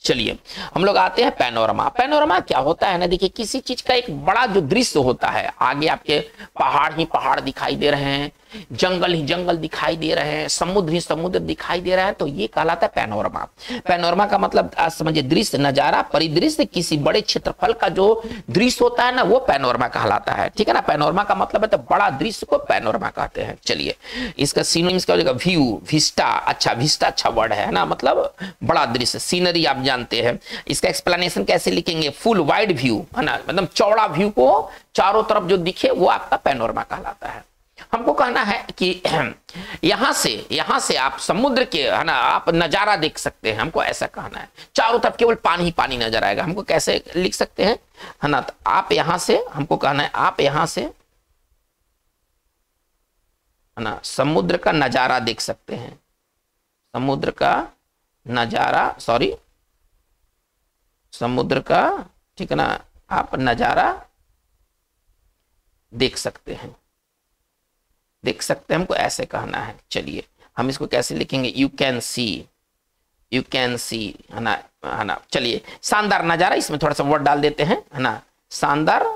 Speaker 1: चलिए हम लोग आते हैं पैनोरमा। पैनोरमा क्या होता है ना, देखिए किसी चीज का एक बड़ा जो दृश्य होता है, आगे आपके पहाड़ ही पहाड़ दिखाई दे रहे हैं, जंगल ही जंगल दिखाई दे रहे हैं, समुद्र ही समुद्र दिखाई दे रहा है, तो ये कहलाता है पैनोरमा। पैनोरमा का मतलब आज समझिए दृश्य, नजारा, परिदृश्य, किसी बड़े क्षेत्रफल का जो दृश्य होता है ना, वो पैनोरमा कहलाता है। ठीक है ना, पैनोरमा का मतलब है तो बड़ा दृश्य को पैनोरमा कहते हैं। चलिए इसका सिनोनिम्स क्या हो जाएगा, व्यू, विस्टा। अच्छा, विस्टा अच्छा वर्ड है ना, मतलब बड़ा दृश्य, सीनरी आप जानते हैं। इसका एक्सप्लेनेशन कैसे लिखेंगे, फुल वाइड व्यू है ना, मतलब चौड़ा व्यू को चारों तरफ जो दिखे वो आपका पैनोरमा कहलाता है। हमको कहना है कि यहां से आप समुद्र के है ना आप नजारा देख सकते हैं, हमको ऐसा कहना है। चारों तरफ केवल पानी ही पानी नजर आएगा, हमको कैसे लिख सकते हैं है ना, तो आप यहां से, हमको कहना है आप यहां से है ना समुद्र का नजारा देख सकते हैं, समुद्र का नजारा, सॉरी समुद्र का, ठीक है ना, आप नजारा देख सकते हैं, देख सकते हैं, हमको ऐसे कहना है। चलिए हम इसको कैसे लिखेंगे, यू कैन सी है ना। चलिए शानदार नजारा, इसमें थोड़ा सा वर्ड डाल देते हैं है ना, शानदार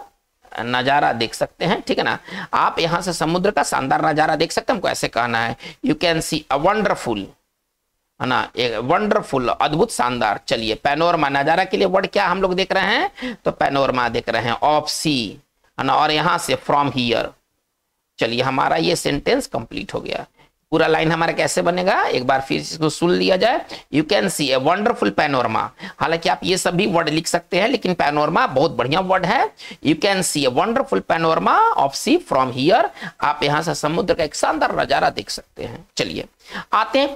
Speaker 1: नजारा देख सकते हैं। ठीक है ना, आप यहां से समुद्र का शानदार नजारा देख सकते हैं, हमको ऐसे कहना है you can C a wonderful है ना, एक वंडरफुल, अद्भुत, शानदार। चलिए पैनोरमा, नजारा के लिए वर्ड क्या हम लोग देख रहे हैं, तो पैनोरमा देख रहे हैं, ऑफ सी है ना, और यहां से फ्रॉम हियर। चलिए हमारा ये सेंटेंस कंप्लीट हो गया। पूरा लाइन हमारा कैसे बनेगा, एक बार फिर इसको सुन लिया जाए, you can see a wonderful panorama. हालांकि आप ये सभी वर्ड लिख सकते हैं, लेकिन पैनोरमा बहुत बढ़िया वर्ड है। You can see a wonderful panorama of sea from here, आप यहां से समुद्र का एक शानदार नजारा देख सकते हैं। चलिए आते हैं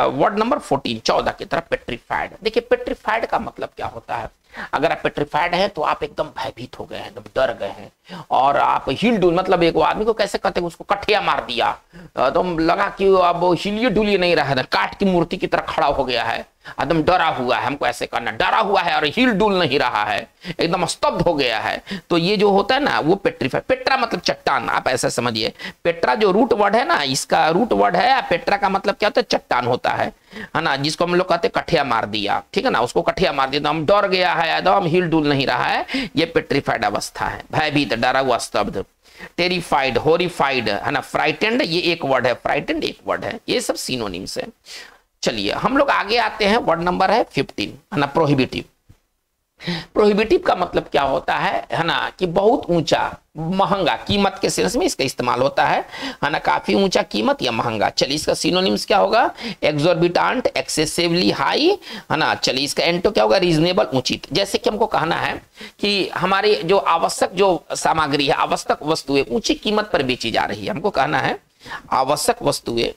Speaker 1: वर्ड नंबर 14, 14 की तरफ, पेट्रीफाइड। देखिए पेट्रीफाइड का मतलब क्या होता है, अगर आप पेट्रीफाइड हैं तो आप एकदम भयभीत हो गए हैं, एकदम डर गए हैं, और आप हिल डुल, मतलब एक आदमी को कैसे कहते हैं, उसको कठिया मार दिया, तो लगा कि अब हिलिए डुलिए नहीं रहा है, काट की मूर्ति की तरह खड़ा हो गया है, एकदम डरा हुआ है, हमको ऐसे करना, डरा हुआ है और हिल डुल नहीं रहा है, एकदम स्तब्ध हो गया है। तो ये जो होता है ना वो पेट्रीफाइड। पेट्रा मतलब चट्टान, आप ऐसा समझिए। पेट्रा जो रूट वर्ड है ना, इसका रूट वर्ड है, पेट्रा का मतलब क्या होता है, चट्टान होता है ना, जिसको हम लोग कहते हैं कठिया मार दिया। ठीक है ना, उसको कठिया मार दिया, हम डर गया है, एकदम हिल डुल नहीं रहा है, ये पेट्रीफाइड अवस्था है, भयभीत, डरा हुआ, स्तब्ध। टेरिफाइड, हॉरिफाइड है ना, फ्राइटेंड ये एक वर्ड है, फ्राइटेंड एक वर्ड है, ये सब सिनोनिम्स है। चलिए हम लोग आगे आते हैं, वर्ड नंबर है 15 है ना, प्रोहिबिटिव। प्रोहिबिटिव का मतलब क्या होता है ना, कि बहुत ऊंचा, महंगा, कीमत के सेंस में इसका इस्तेमाल होता है ना, काफी ऊंचा कीमत या महंगा। चलिए इसका सिनोनिम्स क्या होगा, एक्सोर्बिटेंट, एक्सेसिवली हाई है ना। चलिए इसका एंटो क्या होगा, रीजनेबल, उचित। जैसे कि हमको कहना है कि हमारी जो आवश्यक जो सामग्री है, आवश्यक वस्तुएं ऊंची कीमत पर बेची जा रही है, हमको कहना है आवश्यक वस्तुएं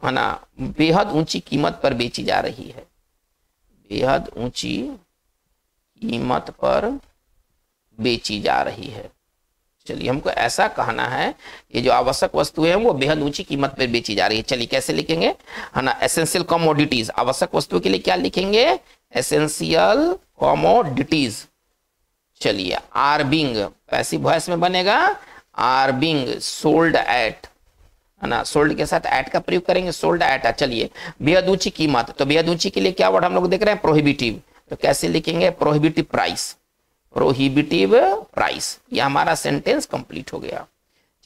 Speaker 1: है ना बेहद ऊंची कीमत पर बेची जा रही है, बेहद ऊंची कीमत पर बेची जा रही है। चलिए हमको ऐसा कहना है, ये जो आवश्यक वस्तुएं हैं वो बेहद ऊंची कीमत पर बेची जा रही है। चलिए कैसे लिखेंगे है ना, एसेंशियल कमोडिटीज, आवश्यक वस्तुओं के लिए क्या लिखेंगे, एसेंशियल कमोडिटीज। चलिए आर बीइंग, पैसिव वॉइस में बनेगा, आर बीइंग सोल्ड एट है ना, सोल्ड के साथ एट का प्रयोग करेंगे, सोल्ड एट। चलिए बेहद ऊंची कीमत, तो बेहद ऊंची के लिए क्या वर्ड हम लोग देख रहे हैं, प्रोहिबिटिव। तो कैसे लिखेंगे, प्रोहिबिटिव प्राइस, प्रोहिबिटिव प्राइस। ये हमारा सेंटेंस कंप्लीट हो गया।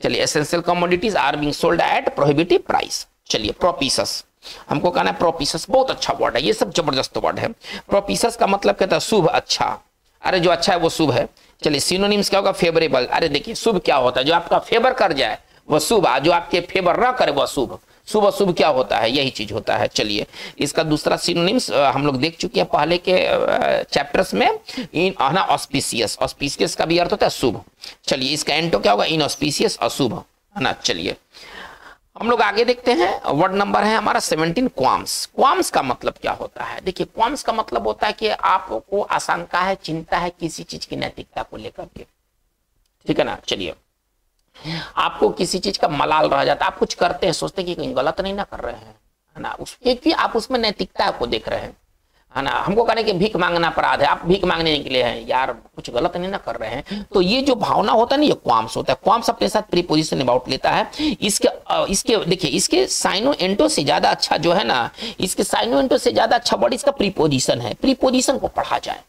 Speaker 1: चलिए essential commodities are being sold at prohibitive price. चलिए प्रोपिसस, हमको कहना है प्रोपिसस बहुत अच्छा वर्ड है, ये सब जबरदस्त वर्ड है। प्रोपिसस का मतलब कहता है शुभ, अच्छा, अरे जो अच्छा है वो शुभ है। चलिए सिनोनिम्स क्या होगा, फेवरेबल। अरे देखिए शुभ क्या होता है, जो आपका फेवर कर जाए वह शुभ, जो आपके फेवर ना करे वह शुभ। शुभ शुभ क्या होता है, यही चीज होता है। चलिए इसका दूसरा सिनोनिम्स हम लोग देख चुके हैं पहले के चैप्टर्स में, इन ना ऑस्पिशियस, ऑस्पिशियस का भी अर्थ होता है शुभ। चलिए इसका एंटो क्या होगा, इनऑस्पिशियस, अशुभ है ना। चलिए हम लोग आगे देखते हैं, वर्ड नंबर है हमारा 17, क्वाम्स। क्वाम्स का मतलब क्या होता है, देखिए क्वाम्स का मतलब होता है कि आपको आशंका है, चिंता है किसी चीज की नैतिकता को लेकर के, ठीक है ना। चलिए आपको किसी चीज का मलाल रह जाता है, आप कुछ करते हैं, सोचते हैं कि कहीं गलत नहीं ना कर रहे हैं है ना, क्योंकि आप उसमें नैतिकता को देख रहे हैं है ना। हमको कहने कि भीख मांगना अपराध है, आप भीख मांगने निकले हैं, यार कुछ गलत नहीं ना कर रहे हैं, तो ये जो भावना होता है ना, ये क्वाम्स होता है। क्वाम्स अपने साथ प्रीपोजिशन अबाउट लेता है, इसके इसके देखिए, इसके साइनो एंटो से ज्यादा अच्छा जो है ना, इसके साइनो एंटो से ज्यादा अच्छा वर्ड इसका प्रीपोजिशन है। प्रीपोजिशन को पढ़ा जाए,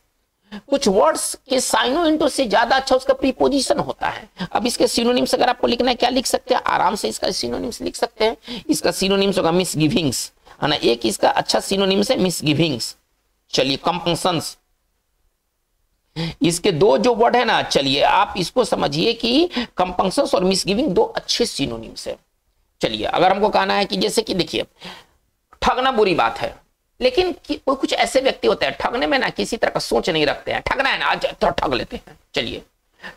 Speaker 1: कुछ वर्ड्स के साइनो एंटो से ज्यादा अच्छा उसका प्रीपोजिशन होता है। अब इसके सिनोनिम्स अगर आपको लिखना है, क्या लिख सकते हैं, आराम से इसका सिनोनिम्स लिख सकते हैं। इसका सिनोनिम्स होगा मिसगिविंग्स, है ना, एक इसका अच्छा सिनोनिम्स है मिसगिविंग्स। चलिए कंपंक्शंस, इसके दो जो वर्ड है ना, चलिए आप इसको समझिए कि कंपंक्शंस और मिसगिविंग दो अच्छे सिनोनिम्स है। चलिए अगर हमको कहना है कि जैसे कि देखिए, ठगना बुरी बात है, लेकिन कुछ ऐसे व्यक्ति होते हैं ठगने में ना किसी तरह का सोच नहीं रखते हैं। ठगना है ना, आज तो ठग लेते हैं, चलिए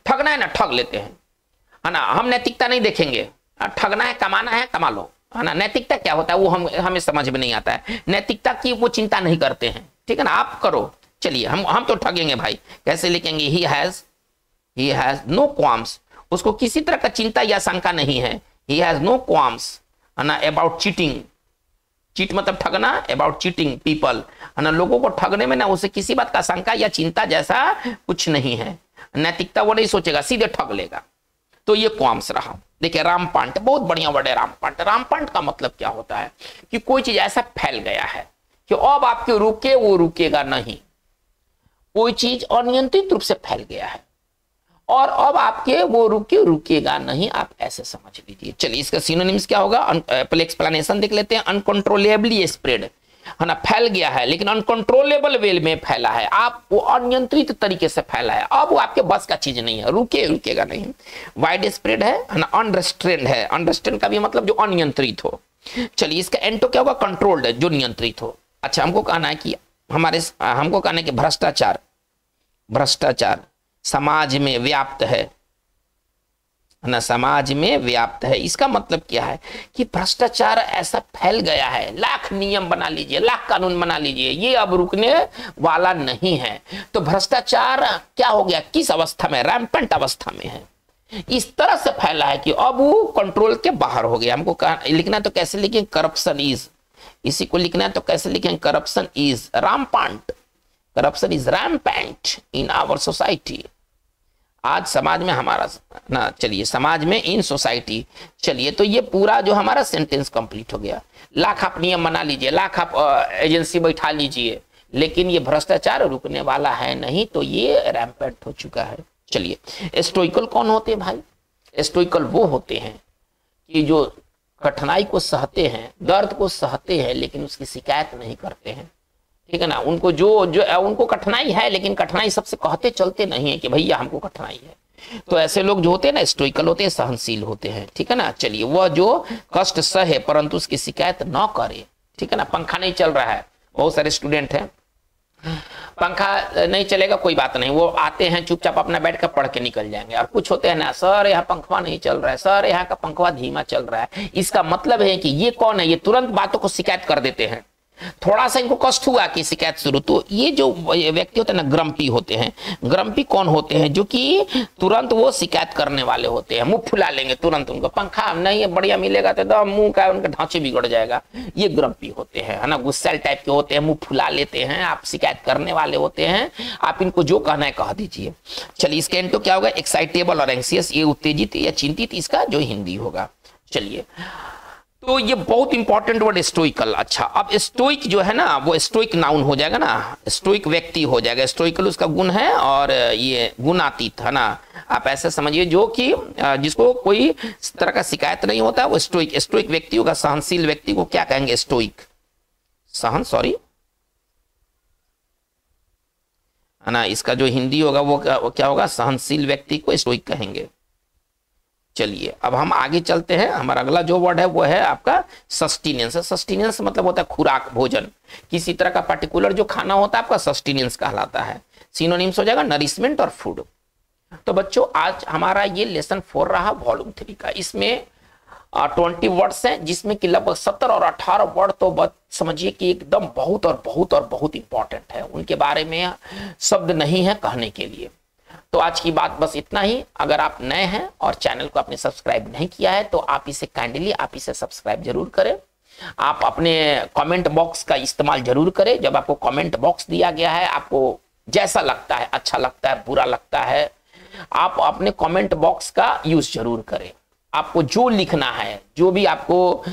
Speaker 1: ठगना है ना ठग लेते हैं, है ना, हम नैतिकता नहीं देखेंगे। ठगना है, कमाना है, कमा लो, है ना। नैतिकता क्या होता है वो हमें समझ में नहीं आता है। नैतिकता की वो चिंता नहीं करते हैं, ठीक है ना, आप करो। चलिए हम तो ठगेंगे भाई, कैसे लिखेंगे, ही हैज नो क्वाम्स, उसको किसी तरह का चिंता या शंका नहीं है। ही हैज नो क्वाम्स, है ना, अबाउट चीटिंग, चीट मतलब ठगना, अबाउट चीटिंग पीपल, है ना, लोगों को ठगने में ना उसे किसी बात का शंका या चिंता जैसा कुछ नहीं है। नैतिकता वो नहीं सोचेगा, सीधे ठग लेगा। तो ये क्वाम्स रहा। देखिए रामपांट, बहुत बढ़िया वर्ड है रामपांट। रामपांट का मतलब क्या होता है कि कोई चीज ऐसा फैल गया है कि अब आपके रुके वो रुकेगा नहीं। कोई चीज अनियंत्रित रूप से फैल गया है और अब आपके वो रुकेगा नहीं, आप ऐसे समझ लीजिए। चलिए इसका सिनोनिम्स क्या होगा, पहले एक्सप्लेनेशन देख लेते हैं। अनकंट्रोलेबली स्प्रेड, है ना, फैल गया है लेकिन अनकंट्रोलेबल वे में फैला है, आप वो अनियंत्रित तरीके से फैला है, अब वो आपके बस का चीज नहीं है, रुकेगा नहीं। वाइड स्प्रेड है ना, अनरेस्ट्रेन्ड है। अनरेस्ट्रेन्ड का भी मतलब जो अनियंत्रित हो। चलिए इसका एंटो क्या होगा, कंट्रोल्ड, जो नियंत्रित हो। अच्छा हमको कहना है कि हमको कहना है कि भ्रष्टाचार समाज में व्याप्त है ना, समाज में व्याप्त है। इसका मतलब क्या है कि भ्रष्टाचार ऐसा फैल गया है, लाख नियम बना लीजिए, लाख कानून बना लीजिए, ये अब रुकने वाला नहीं है। तो भ्रष्टाचार क्या हो गया, किस अवस्था में, रैम्पेंट अवस्था में है, इस तरह से फैला है कि अब वो कंट्रोल के बाहर हो गया। हमको लिखना तो कैसे लिखें, करप्शन इज, इसी को लिखना है तो कैसे लिखें, corruption is rampant, corruption is rampant in our society. आज समाज में हमारा ना, चलिए समाज में इन सोसाइटी। चलिए तो ये पूरा जो हमारा सेंटेंस कंप्लीट हो गया। लाख आप नियम बना लीजिए, लाख आप एजेंसी बैठा लीजिए, लेकिन ये भ्रष्टाचार रुकने वाला है नहीं, तो ये रैम्पेंट हो चुका है। चलिए स्टोइकल कौन होते हैं भाई, स्टोइकल वो होते हैं कि जो कठिनाई को सहते हैं, दर्द को सहते हैं, लेकिन उसकी शिकायत नहीं करते हैं, ठीक है ना। उनको जो उनको कठिनाई है, लेकिन कठिनाई सबसे कहते चलते नहीं है कि भैया हमको कठिनाई है। तो ऐसे लोग जो होते हैं ना, स्टोइकल होते हैं, सहनशील होते हैं, ठीक है ना। चलिए वह जो कष्ट सहे परंतु उसकी शिकायत न करे, ठीक है ना। पंखा नहीं चल रहा है, बहुत सारे स्टूडेंट हैं, पंखा नहीं चलेगा कोई बात नहीं, वो आते हैं चुपचाप अपना बैठ कर पढ़ के निकल जाएंगे। और कुछ होते हैं ना, सर यहाँ पंखा नहीं चल रहा है, सर यहाँ का पंखा धीमा चल रहा है। इसका मतलब है कि ये कौन है, ये तुरंत बातों को शिकायत कर देते हैं। थोड़ा सा इनको कष्ट हुआ कि शिकायत शुरू, तो ये जो व्यक्ति होते हैं ना, ग्रम्पी होते हैं। ग्रम्पी कौन होते हैं, जो कि तुरंत वो शिकायत करने वाले होते हैं, मुंह फुला लेंगे तुरंत। उनको पंखा नहीं है बढ़िया मिलेगा तो मुंह का उनका ढांचे बिगड़ जाएगा। ये ग्रम्पी होते हैं, है ना, गुस्सैल टाइप के होते हैं, मुंह फुला लेते हैं, आप शिकायत करने वाले होते हैं। आप इनको जो कहना है कह दीजिए। चलिए इसका एंटो क्या होगा, एक्साइटेबल और एंग्सियस, ये उत्तेजित या चिंतित, इसका जो हिंदी होगा। चलिए तो ये बहुत इंपॉर्टेंट वर्ड स्टोइकल। अच्छा अब स्टोइक जो है ना, वो स्टोइक नाउन हो जाएगा ना, स्टोइक व्यक्ति हो जाएगा। स्टोइकल उसका गुण है और ये गुणातीत, है ना। आप ऐसे समझिए जो कि जिसको कोई तरह का शिकायत नहीं होता, वो स्टोइक। स्टोइक व्यक्ति होगा, सहनशील व्यक्ति को क्या कहेंगे, स्टोइक, है ना। इसका जो हिंदी होगा वो क्या होगा, सहनशील व्यक्ति को स्टोइक कहेंगे। चलिए अब हम आगे चलते हैं। हमारा अगला जो वर्ड है वो है आपका सस्टेनेंस। सस्टेनेंस मतलब होता है खुराक, भोजन, किसी तरह का पर्टिकुलर जो खाना होता है आपका सस्टेनेंस कहलाता है। सिनोनिम्स हो जाएगा नरिशमेंट और फूड। तो बच्चों आज हमारा ये लेसन 4 रहा वॉल्यूम 3 का। इसमें 20 वर्ड्स हैं, जिसमें कि लगभग 17 और 18 वर्ड तो समझिए कि एकदम बहुत और बहुत और बहुत इंपॉर्टेंट है, उनके बारे में शब्द नहीं है कहने के लिए। तो आज की बात बस इतना ही। अगर आप नए हैं और चैनल को आपने सब्सक्राइब नहीं किया है तो आप इसे काइंडली सब्सक्राइब जरूर करें। आप अपने कमेंट बॉक्स का इस्तेमाल जरूर करें। जब आपको कमेंट बॉक्स दिया गया है, आपको जैसा लगता है, अच्छा लगता है, बुरा लगता है, आप अपने कमेंट बॉक्स का यूज जरूर करें। आपको जो लिखना है, जो भी आपको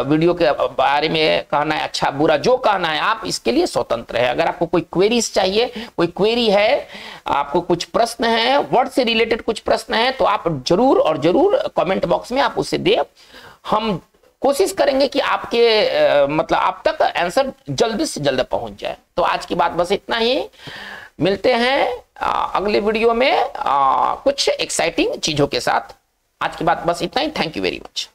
Speaker 1: वीडियो के बारे में कहना है, अच्छा बुरा जो कहना है, आप इसके लिए स्वतंत्र है। अगर आपको कोई क्वेरीज चाहिए, कोई क्वेरी है, आपको कुछ प्रश्न है, वर्ड से रिलेटेड कुछ प्रश्न है, तो आप जरूर और जरूर कमेंट बॉक्स में आप उसे दें। हम कोशिश करेंगे कि आपके मतलब आप तक आंसर जल्दी से जल्द पहुंच जाए। तो आज की बात बस इतना ही। मिलते हैं अगले वीडियो में कुछ एक्साइटिंग चीजों के साथ। आज की बात बस इतना ही। Thank you very much.